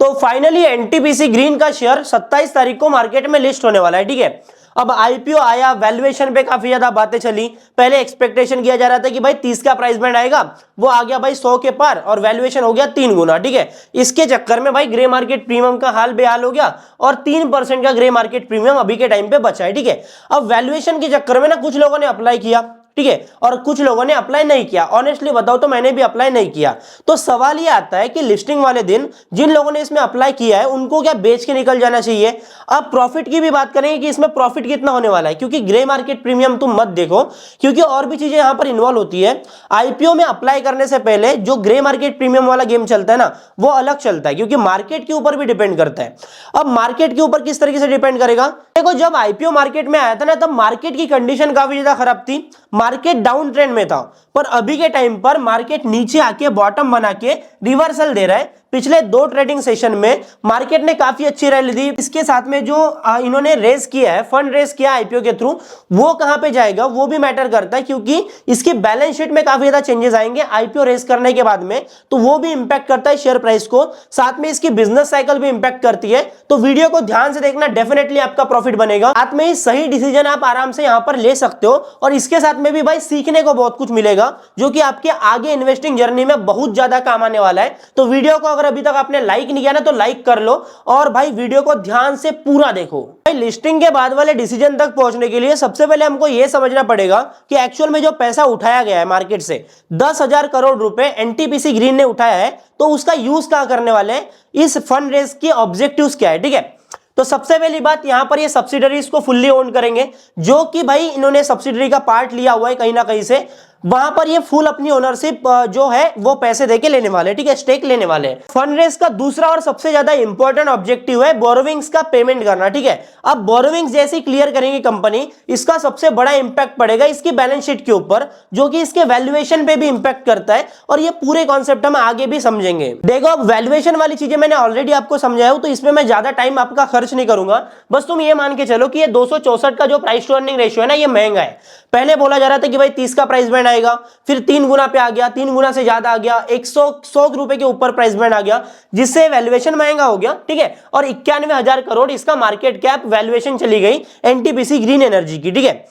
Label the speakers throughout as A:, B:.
A: तो finally NTPC green का share 27 तारीख को मार्केट में लिस्ट होने वाला है, ठीक है। अब आईपीओ आया, वैल्यूएशन पे काफी ज्यादा बातें चली। पहले एक्सपेक्टेशन किया जा रहा था कि भाई 30 का प्राइस बैंड आएगा, वो आ गया भाई 100 के पार और वैल्यूएशन हो गया 3 गुना, ठीक है। इसके चक्कर में भाई ग्रे मार्केट प्रीमियम का हाल बेहाल हो गया और 3% का ग्रे मार्केट प्रीमियम अभी के टाइम पे बचा है, ठीक है। अब वैल्यूएशन के चक्कर में ना कुछ लोगों ने अप्लाई किया, ठीक है, और कुछ लोगों ने अप्लाई नहीं किया। ऑनेस्टली बताओ तो मैंने भी अप्लाई नहीं किया। तो सवाल ये आता है कि लिस्टिंग वाले दिन जिन लोगों ने इसमें अप्लाई किया है उनको क्या बेच के निकल जाना चाहिए। अब प्रॉफिट की भी बात करेंगे कि इसमें प्रॉफिट कितना होने वाला है, क्योंकि ग्रे मार्केट प्रीमियम तुम मत देखो, क्योंकि और भी चीजें यहां पर इन्वॉल्व होती है। आईपीओ में अप्लाई करने से पहले जो ग्रे मार्केट प्रीमियम वाला गेम चलता है ना, वो अलग चलता है, क्योंकि मार्केट के ऊपर भी डिपेंड करता है। अब मार्केट के ऊपर किस तरीके से डिपेंड करेगा, देखो जब आईपीओ मार्केट में आया था ना, तब मार्केट की कंडीशन काफी ज्यादा खराब थी, मार्केट डाउन ट्रेंड में था। पर अभी के टाइम पर मार्केट नीचे आके बॉटम बना के रिवर्सल दे रहा है। पिछले 2 ट्रेडिंग सेशन में मार्केट ने काफी अच्छी रैली दी। इसके साथ में जो इन्होंने रेस किया है, फंड रेस किया आईपीओ के थ्रू, वो कहां पे जाएगा वो भी मैटर करता है, क्योंकि इसकी बैलेंस शीट में काफी ज्यादा चेंजेस आएंगे आईपीओ रेस करने के बाद में, तो वो भी इंपैक्ट करता है शेयर प्राइस को। साथ में इसकी बिजनेस साइकिल भी इंपैक्ट करती है। तो वीडियो को ध्यान से देखना, डेफिनेटली आपका प्रॉफिट बनेगा। साथ में ही सही डिसीजन आप आराम से यहां पर ले सकते हो, और इसके साथ में भी भाई सीखने को बहुत कुछ मिलेगा, जो कि आपके आगे इन्वेस्टिंग जर्नी में बहुत ज्यादा काम आने वाला है। तो वीडियो को अगर अभी तक आपने लाइक नहीं किया ना, तो लाइक कर लो, और भाई वीडियो को ध्यान से पूरा देखो। भाई लिस्टिंग के बाद वाले डिसीजन तक पहुंचने के लिए सबसे पहले हमको यह समझना पड़ेगा कि एक्चुअल में जो पैसा उठाया गया है मार्केट से, 10,000 करोड़ रुपए एनटीपीसी ग्रीन ने उठाया है, तो उसका यूज कहां करने वाले हैं, इस फंड रेज के ऑब्जेक्टिव्स क्या है, ठीक है। तो सबसे पहली बात, यहां पर ये सब्सिडरीज को फुल्ली ओन करेंगे, जो कि भाई इन्होंने सब्सिडरी का पार्ट लिया हुआ है कहीं ना कहीं से, वहां पर ये फुल अपनी ओनरशिप जो है वो पैसे देके लेने वाले, ठीक है, स्टेक लेने वाले। फंड रेज का दूसरा और सबसे ज्यादा इंपॉर्टेंट ऑब्जेक्टिव है बोरोविंग्स का पेमेंट करना, ठीक है। अब बोरोविंग्स जैसी क्लियर करेंगी कंपनी, इसका सबसे बड़ा इंपैक्ट पड़ेगा इसकी बैलेंस शीट के ऊपर, जो कि इसके वैल्यूएशन पे भी इंपैक्ट करता है, और ये पूरे कॉन्सेप्ट हम आगे भी समझेंगे। देखो अब वैल्यूएशन वाली चीजें मैंने ऑलरेडी आपको समझाया हूं, तो इसमें मैं ज्यादा टाइम आपका खर्च नहीं करूंगा। बस तुम ये मान के चलो कि ये 264 का जो प्राइस टू अर्निंग रेशियो है ना, ये महंगा है। पहले बोला जा रहा था कि भाई 30 का प्राइस बैंड आएगा, फिर 3 गुना पे आ गया, 3 गुना से ज्यादा आ गया, 100 रुपए के ऊपर प्राइस बैंड आ गया, जिससे वैल्यूएशन महंगा हो गया, ठीक है। और 91,000 करोड़ इसका मार्केट कैप वैल्यूएशन चली गई एनटीपीसी ग्रीन एनर्जी की, ठीक है।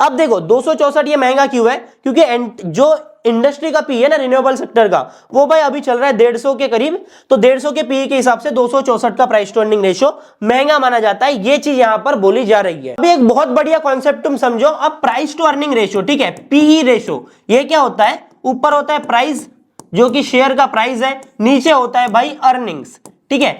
A: अब देखो 264 ये महंगा क्यों है, क्योंकि जो इंडस्ट्री का पी है ना रिन्यूएबल सेक्टर का, वो भाई अभी चल रहा है 150 के करीब, तो 150 के पी के हिसाब से 264 का प्राइस टू अर्निंग रेशियो महंगा माना जाता है। ये चीज यहां पर बोली जा रही है। अभी एक बहुत बढ़िया कॉन्सेप्ट तुम समझो, अब प्राइस टू अर्निंग रेशियो, ठीक है, पीई रेशियो, ये क्या होता है, ऊपर होता है प्राइस जो कि शेयर का प्राइस है, नीचे होता है भाई अर्निंग्स, ठीक है।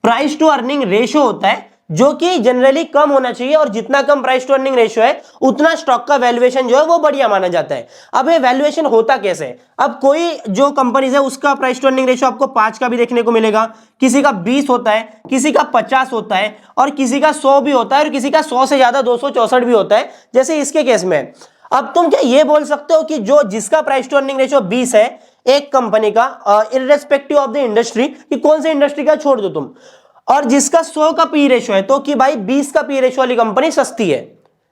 A: प्राइस टू अर्निंग रेशियो होता है जो कि जनरली कम होना चाहिए, और जितना कम प्राइस टू अर्निंग रेशियो है उतना स्टॉक का वैल्यूएशन जो है वो बढ़िया माना जाता है। अब ये वैल्यूएशन होता कैसे, अब कोई जो कंपनीज है उसका प्राइस टू अर्निंग रेशियो आपको 5 का भी देखने को मिलेगा, किसी का 20 होता है, किसी का 50 होता है, और किसी का 100 भी होता है, और किसी का 100 से ज्यादा 264 भी होता है, जैसे इसके केस में। अब तुम क्या ये बोल सकते हो कि जो जिसका प्राइस टू अर्निंग रेशियो 20 है एक कंपनी का, इररेस्पेक्टिव ऑफ द इंडस्ट्री, कि कौन सी इंडस्ट्री का छोड़ दो तुम, और जिसका 100 का पी रेशियो है, तो कि भाई 20 का पी रेशियो वाली कंपनी सस्ती है,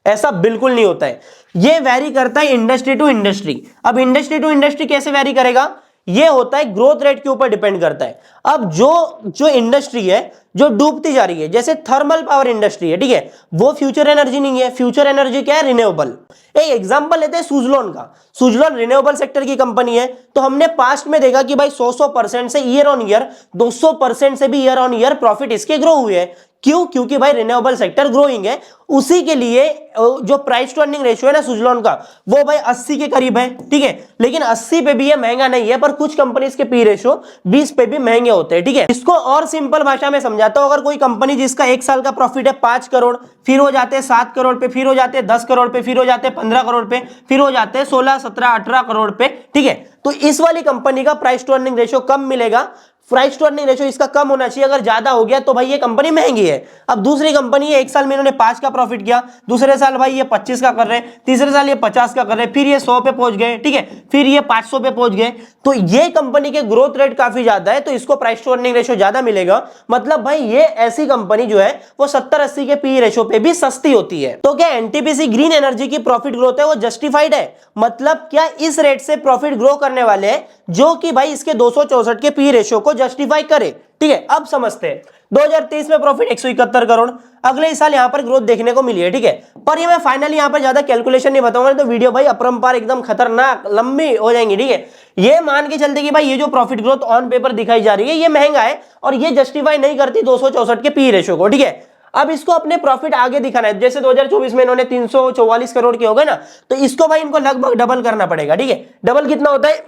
A: ऐसा बिल्कुल नहीं होता है। ये वैरी करता है इंडस्ट्री टू इंडस्ट्री। अब इंडस्ट्री टू इंडस्ट्री कैसे वैरी करेगा, ये होता है ग्रोथ रेट के ऊपर डिपेंड करता है। अब जो इंडस्ट्री है जो डूबती जा रही है, जैसे थर्मल पावर इंडस्ट्री है, ठीक है, वो फ्यूचर एनर्जी नहीं है। फ्यूचर एनर्जी क्या है, रिन्यूएबल। एक एग्जांपल लेते हैं सुजलॉन का। सुजलॉन रिन्यूएबल सेक्टर की कंपनी है, तो हमने पास्ट में देखा कि भाई 100% से ईयर ऑन ईयर, 200% से भी ईयर ऑन ईयर प्रॉफिट इसके ग्रो हुए हैं। क्यों, क्योंकि भाई रिन्यूएबल सेक्टर ग्रोइंग है। उसी के लिए जो प्राइस टू अर्निंग रेशियो है ना सुजलॉन का, वो भाई 80 के करीब है, ठीक है। लेकिन 80 पे भी ये महंगा नहीं है, पर कुछ कंपनीज के पी रेशियो 20 पे भी महंगे होते हैं, ठीक है। इसको और सिंपल भाषा में समझाता हूं, अगर कोई कंपनी जिसका 1 साल का प्रॉफिट है 5 करोड़, फिर हो जाते हैं 7 करोड़ पे, फिर हो जाते हैं 10 करोड़ पे, फिर हो जाते हैं 15 करोड़ पे, फिर हो जाते हैं 16, 17, 18 करोड़ पे, ठीक है। तो इस वाली कंपनी का प्राइस टू अर्निंग रेशियो कम मिलेगा। प्राइस टू अर्निंग रेशियो इसका कम होना चाहिए, अगर ज्यादा हो गया तो भाई ये कंपनी महंगी है। अब दूसरी कंपनी है, 1 साल में इन्होंने 5 का प्रॉफिट किया, दूसरे साल भाई ये 25 का कर रहे हैं, तीसरे साल ये 50 का कर रहे हैं, फिर ये 100 पे पहुंच गए, ठीक है, फिर ये 500 पे पहुंच गए। तो ये कंपनी के ग्रोथ रेट काफी ज्यादा है, तो इसको प्राइस टू अर्निंग रेशियो ज्यादा मिलेगा। मतलब भाई ये ऐसी कंपनी जो है वो 70-80 के पी रेशियो पे भी सस्ती होती है। तो क्या एनटीपीसी ग्रीन एनर्जी की प्रॉफिट ग्रोथ है वो जस्टिफाइड है, मतलब क्या इस रेट से प्रॉफिट ग्रो करने वाले हैं जो कि भाई इसके 264 के पी रेशियो को जस्टिफाई करे, ठीक है, अब समझते हैं 2023 में प्रॉफिट 171 करोड़, अगले साल यहां पर ग्रोथ देखने को मिली है, ठीक है। पर ये मैं फाइनली यहां पर ज्यादा कैलकुलेशन नहीं बताऊंगा, तो वीडियो भाई अपरंपार एकदम खतरनाक लंबी हो जाएंगी, ठीक है। ये मान के चलते कि भाई ये जो प्रॉफिट ग्रोथ ऑन पेपर दिखाई जा रही है ये महंगा है और ये जस्टिफाई नहीं करती 264 के पी रेशियो को, ठीक है। अब इसको अपने प्रॉफिट आगे दिखाना है, जैसे 2024 में इन्होंने 344 करोड़ के हो गए ना, तो इसको भाई इनको लगभग डबल करना पड़ेगा, ठीक है। डबल कितना होता है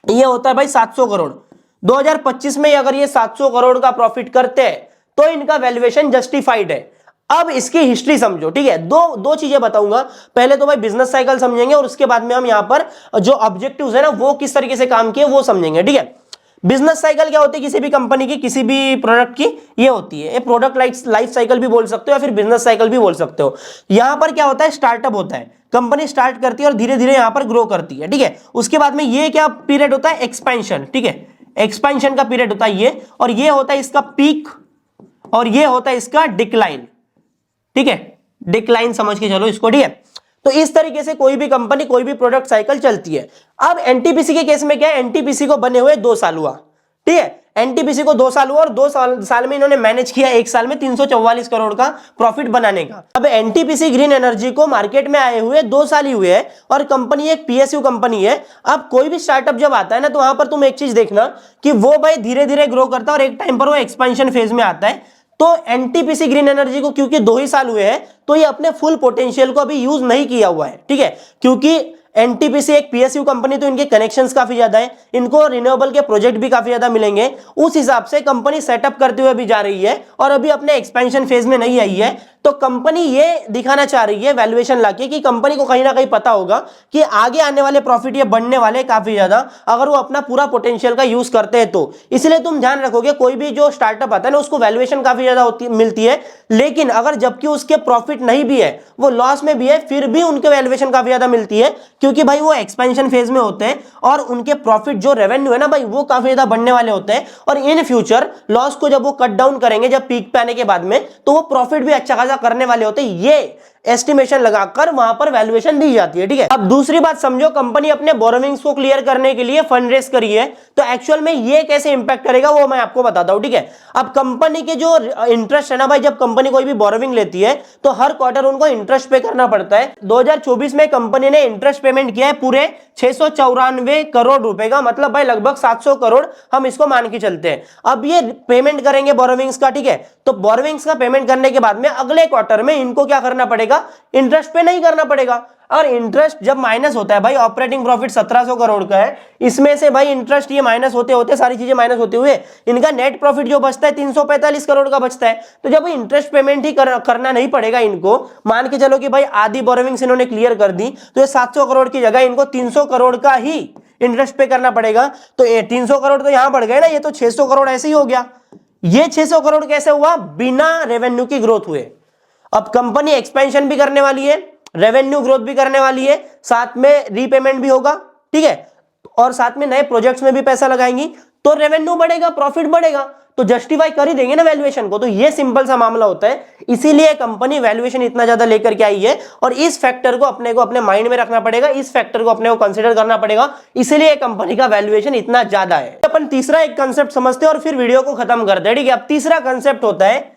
A: ये होता है भाई 700 करोड़। 2025 में अगर ये 700 करोड़ का प्रॉफिट करते हैं तो इनका वैल्यूएशन जस्टिफाइड है। अब इसकी हिस्ट्री समझो, ठीक है। दो चीजें बताऊंगा, पहले तो भाई बिजनेस साइकिल समझेंगे और उसके बाद में हम यहां पर जो ऑब्जेक्टिव्स है ना वो किस तरीके से काम किए वो समझेंगे, ठीक है। बिजनेस साइकिल क्या होती है किसी भी कंपनी की, किसी भी प्रोडक्ट की, ये होती है प्रोडक्ट लाइफ साइकिल भी बोल सकते हो या फिर बिजनेस साइकिल भी बोल सकते हो। यहां पर क्या होता है, स्टार्टअप होता है, कंपनी स्टार्ट करती है और धीरे धीरे यहां पर ग्रो करती है, ठीक है। उसके बाद में ये क्या पीरियड होता है, एक्सपेंशन, ठीक है। एक्सपेंशन का पीरियड होता है ये, और ये होता है इसका पीक और ये होता है इसका डिक्लाइन, ठीक है। डिक्लाइन समझ के चलो इसको, ठीक है। तो इस तरीके से कोई भी कंपनी कोई भी प्रोडक्ट साइकिल चलती है। अब एनटीपीसी के केस में क्या है, एनटीपीसी को बने हुए 2 साल हुआ, ठीक है। एनटीपीसी को 2 साल हुआ और 2 साल में इन्होंने मैनेज किया 1 साल में 344 करोड़ का प्रॉफिट बनाने का। अब एनटीपीसी ग्रीन एनर्जी को मार्केट में आए हुए 2 साल ही हुए हैं और कंपनी एक पीएसयू कंपनी है। अब कोई भी स्टार्टअप जब आता है ना तो वहां पर तुम एक चीज देखना कि वो भाई धीरे धीरे ग्रो करता है और एक टाइम पर वो एक्सपेंशन फेज में आता है। तो एनटीपीसी ग्रीन एनर्जी को क्योंकि 2 ही साल हुए हैं तो ये अपने फुल पोटेंशियल को अभी यूज नहीं किया हुआ है, ठीक है। क्योंकि एनटीपीसी एक पीएसयू कंपनी, तो इनके कनेक्शंस काफी ज्यादा है, इनको रिन्यूएबल के प्रोजेक्ट भी काफी ज्यादा मिलेंगे। उस हिसाब से कंपनी सेटअप करते हुए भी जा रही है और अभी अपने एक्सपेंशन फेज में नहीं आई है। तो कंपनी ये दिखाना चाह रही है वैल्यूएशन लाके कि कंपनी को कहीं ना कहीं पता होगा कि आगे आने वाले प्रॉफिट ये बढ़ने वाले काफी ज्यादा, अगर वो अपना पूरा पोटेंशियल का यूज करते हैं तो। इसलिए तुम ध्यान रखोगे कोई भी जो स्टार्टअप आता है ना उसको वैल्यूएशन काफी ज्यादा मिलती है, लेकिन अगर जबकि उसके प्रॉफिट नहीं भी है, वो लॉस में भी है, फिर भी उनके वैल्यूएशन काफी ज्यादा मिलती है, क्योंकि भाई वो एक्सपेंशन फेज में होते हैं और उनके प्रॉफिट जो रेवेन्यू है ना भाई वो काफी ज्यादा बढ़ने वाले होते हैं। और इन फ्यूचर लॉस को जब वो कट डाउन करेंगे, जब पीक पे आने के बाद में, तो वो प्रॉफिट भी अच्छा खासा करने वाले होते हैं। ये एस्टिमेशन लगाकर वहां पर वैल्यूएशन दी जाती है, ठीक है। अब दूसरी बात समझो, कंपनी अपने बोरोविंग्स को क्लियर करने के लिए फंड रेज करी है, तो एक्चुअल में ये कैसे इंपैक्ट करेगा वो मैं आपको बताता हूं, ठीक है। अब कंपनी के जो इंटरेस्ट है ना भाई, जब कंपनी कोई भी बोरोविंग लेती है तो हर क्वार्टर उनको इंटरेस्ट पे करना पड़ता है। 2024 में कंपनी ने इंटरेस्ट पेमेंट किया है पूरे 694 करोड़ रुपए का, मतलब भाई लगभग 700 करोड़ हम इसको मान के चलते हैं। अब ये पेमेंट करेंगे बोरोविंग्स का, ठीक है। तो बोरोविंग्स का पेमेंट करने के बाद में अगले क्वार्टर में इनको क्या करना पड़ेगा, इंटरेस्ट पे नहीं करना पड़ेगा। और इंटरेस्ट जब माइनस होता है भाई, ऑपरेटिंग प्रॉफिट 1700 करोड़ का है, इसमें से भाई इंटरेस्ट ये माइनस होते होते सारी चीजें माइनस होते हुए इनका नेट प्रॉफिट जो बचता है 345 करोड़ का बचता है। तो जब इंटरेस्ट पेमेंट ही करना नहीं पड़ेगा इनको, मान के चलो कि भाई आधी बोरोविंग्स इन्होंने क्लियर कर दी, तो ये 700 करोड़ की जगह इनको 300 करोड़ का ही इंटरेस्ट पे करना पड़ेगा। तो 300 करोड़ तो यहां बढ़ गए ना, ये तो 600 करोड़ ऐसे ही हो गया। ये 600 करोड़ कैसे हुआ, बिना रेवेन्यू की ग्रोथ हुए। अब कंपनी एक्सपेंशन भी करने वाली है, रेवेन्यू ग्रोथ भी करने वाली है, साथ में रीपेमेंट भी होगा, ठीक है, और साथ में नए प्रोजेक्ट्स में भी पैसा लगाएंगी, तो रेवेन्यू बढ़ेगा, प्रॉफिट बढ़ेगा, तो जस्टिफाई कर ही देंगे ना वैल्यूएशन को। तो ये सिंपल सा मामला होता है, इसीलिए कंपनी वैल्यूएशन इतना ज्यादा लेकर के आई है। और इस फैक्टर को अपने माइंड में रखना पड़ेगा, इस फैक्टर को अपने को कंसीडर करना पड़ेगा, इसीलिए कंपनी का वैल्यूएशन इतना ज्यादा है। अपन तीसरा एक कंसेप्ट समझते हैं और फिर वीडियो को खत्म करते हैं, ठीक है। अब तीसरा कंसेप्ट होता है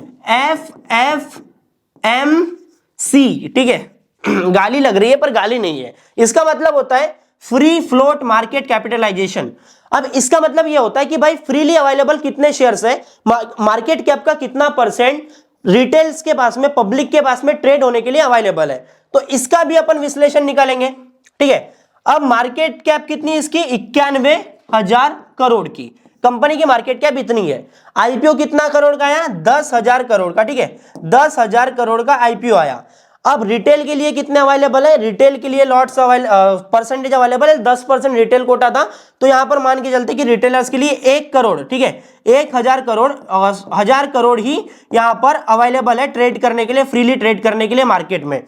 A: FFMC, ठीक है। गाली लग रही है पर गाली नहीं है। इसका मतलब होता है फ्री फ्लोट मार्केट कैपिटलाइजेशन। अब इसका मतलब यह होता है कि भाई फ्रीली अवेलेबल कितने शेयर्स है, मार्केट कैप का कितना परसेंट रिटेल्स के पास में, पब्लिक के पास में ट्रेड होने के लिए अवेलेबल है। तो इसका भी अपन विश्लेषण निकालेंगे, ठीक है। अब मार्केट कैप कितनी इसकी, 91,000 करोड़ की कंपनी की मार्केट कैप इतनी है। आईपीओ कितना करोड़ का आया, 10,000 करोड़ का, ठीक है। 10,000 करोड़ का आईपीओ आया। अब रिटेल के लिए कितने अवेलेबल है, रिटेल के लिए लॉट्स परसेंटेज अवेलेबल है, 10% रिटेल कोटा था। तो यहां पर मान के चलते कि रिटेलर्स के लिए 1 करोड़, ठीक है, 1,000 करोड़, 1,000 करोड़ ही यहां पर अवेलेबल है ट्रेड करने के लिए, फ्रीली ट्रेड करने के लिए मार्केट में।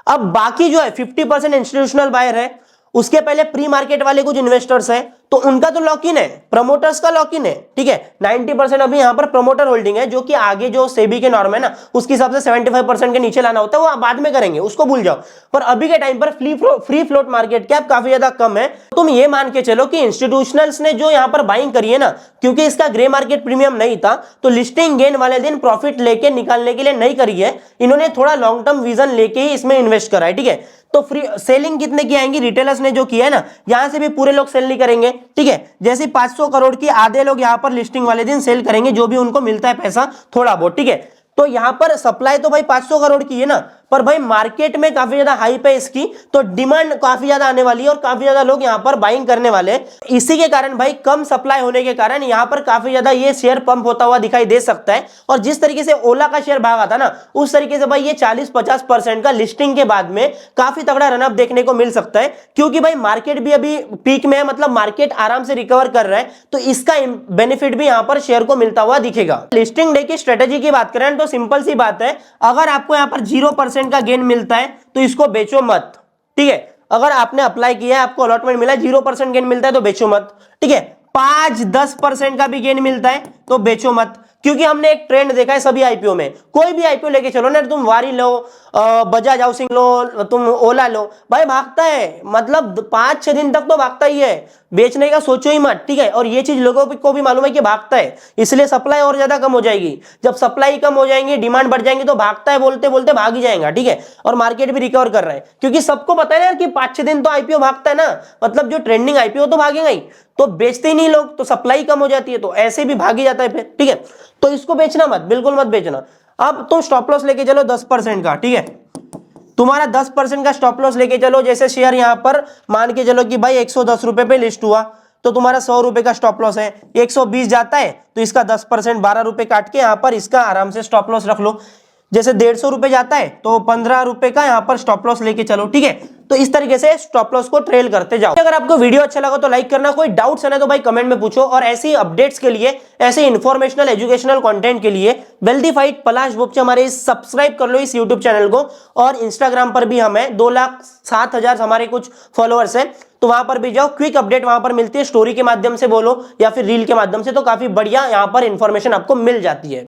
A: अब बाकी जो है 50% इंस्टीट्यूशनल बायर है, उसके पहले प्री मार्केट वाले कुछ इन्वेस्टर्स हैं, तो उनका तो लॉक इन है, प्रमोटर्स का लॉक इन है, ठीक है। 90% अभी यहाँ पर प्रमोटर होल्डिंग है, जो कि आगे जो सेबी के नॉर्म है ना उसके हिसाब से 75% के नीचे लाना होता है, वो बाद में करेंगे, उसको भूल जाओ। पर अभी के टाइम पर फ्री फ्लोट मार्केट कैप काफी ज्यादा कम है। तुम ये मान के चलो कि इंस्टीट्यूशनल्स ने जो यहाँ पर बाइंग करी है ना, क्योंकि इसका ग्रे मार्केट प्रीमियम नहीं था, तो लिस्टिंग गेन वाले दिन प्रॉफिट लेके निकालने के लिए नहीं करी है, इन्होंने थोड़ा लॉन्ग टर्म विजन लेके ही इसमें इन्वेस्ट करा है, ठीक है। तो फ्री सेलिंग कितने की आएंगी, रिटेलर्स ने जो किया है ना, यहां से भी पूरे लोग सेल नहीं करेंगे, ठीक है। जैसे 500 करोड़ की आधे लोग यहां पर लिस्टिंग वाले दिन सेल करेंगे, जो भी उनको मिलता है पैसा थोड़ा बहुत, ठीक है। तो यहां पर सप्लाई तो भाई 500 करोड़ की है ना, पर भाई मार्केट में काफी ज्यादा हाइप है इसकी, तो डिमांड काफी ज्यादा आने वाली है और काफी ज्यादा लोग यहां पर बाइंग करने वाले हैं। इसी के कारण भाई कम सप्लाई होने के कारण यहां पर काफी ज्यादा ये शेयर पंप होता हुआ दिखाई दे सकता है। और जिस तरीके से ओला का शेयर भागा था ना, उस तरीके से भाई ये 40-50% का लिस्टिंग के बाद में काफी तगड़ा रनअप देखने को मिल सकता है, क्योंकि भाई मार्केट भी अभी पीक में है, मतलब मार्केट आराम से रिकवर कर रहा है, तो इसका बेनिफिट भी यहां पर शेयर को मिलता हुआ दिखेगा। लिस्टिंग डे की स्ट्रेटेजी की बात करें तो सिंपल सी बात है, अगर आपको यहां पर 0% का गेन मिलता है तो इसको बेचो मत, ठीक है। अगर आपने अप्लाई किया है, आपको अलॉटमेंट मिला है, 0% गेन मिलता है तो बेचो मत, ठीक है। 5-10% का भी गेन मिलता है तो बेचो मत, क्योंकि हमने एक ट्रेंड देखा है सभी आईपीओ में। कोई भी आईपीओ लेके चलो ना, तुम वारी लो, बजाज हाउसिंग लो, तुम ओला लो, भाई भागता है, मतलब 5-6 दिन तक तो भागता ही है, बेचने का सोचो ही मत, ठीक है। और ये चीज लोगों को भी मालूम है कि भागता है, इसलिए सप्लाई और ज्यादा कम हो जाएगी। जब सप्लाई कम हो जाएंगी, डिमांड बढ़ जाएंगी, तो भागता है बोलते बोलते भाग ही जाएगा, ठीक है। और मार्केट भी रिकवर कर रहा है, क्योंकि सबको पता है ना कि 5-6 दिन तो आईपीओ भागता है ना, मतलब जो ट्रेंडिंग आईपीओ तो भागेगा ही, तो बेचते ही नहीं लोग, तो सप्लाई कम हो जाती है, तो ऐसे भी भाग ही जाता है फिर, ठीक है। तो इसको बेचना मत, बिल्कुल मत बेचना। अब तुम स्टॉप लॉस लेके चलो 10% का, ठीक है। तुम्हारा 10% का स्टॉप लॉस लेके चलो, जैसे शेयर यहां पर मान के चलो कि भाई 110 रुपए पे लिस्ट हुआ, तो तुम्हारा 100 रुपए का स्टॉप लॉस है, 120 जाता है तो इसका 10% 12 रुपए काट के यहां पर इसका आराम से स्टॉप लॉस रख लो। जैसे 150 रुपए जाता है तो 15 रुपए का यहां पर स्टॉप लॉस लेके चलो, ठीक है। तो इस तरीके से स्टॉप लॉस को ट्रेल करते जाओ। अगर आपको वीडियो अच्छा लगा तो लाइक करना, कोई डाउट्स है ना तो भाई कमेंट में पूछो। और ऐसी अपडेट्स के लिए, ऐसे इंफॉर्मेशनल एजुकेशनल कंटेंट के लिए वेल्दी फाइट पलाश बोपचा हमारे सब्सक्राइब कर लो इस यूट्यूब चैनल को। और इंस्टाग्राम पर भी हमें 2,07,000 हमारे कुछ फॉलोअर्स हैं, तो वहां पर भी जाओ, क्विक अपडेट वहां पर मिलती है, स्टोरी के माध्यम से बोलो या फिर रील के माध्यम से, तो काफी बढ़िया यहां पर इंफॉर्मेशन आपको मिल जाती है।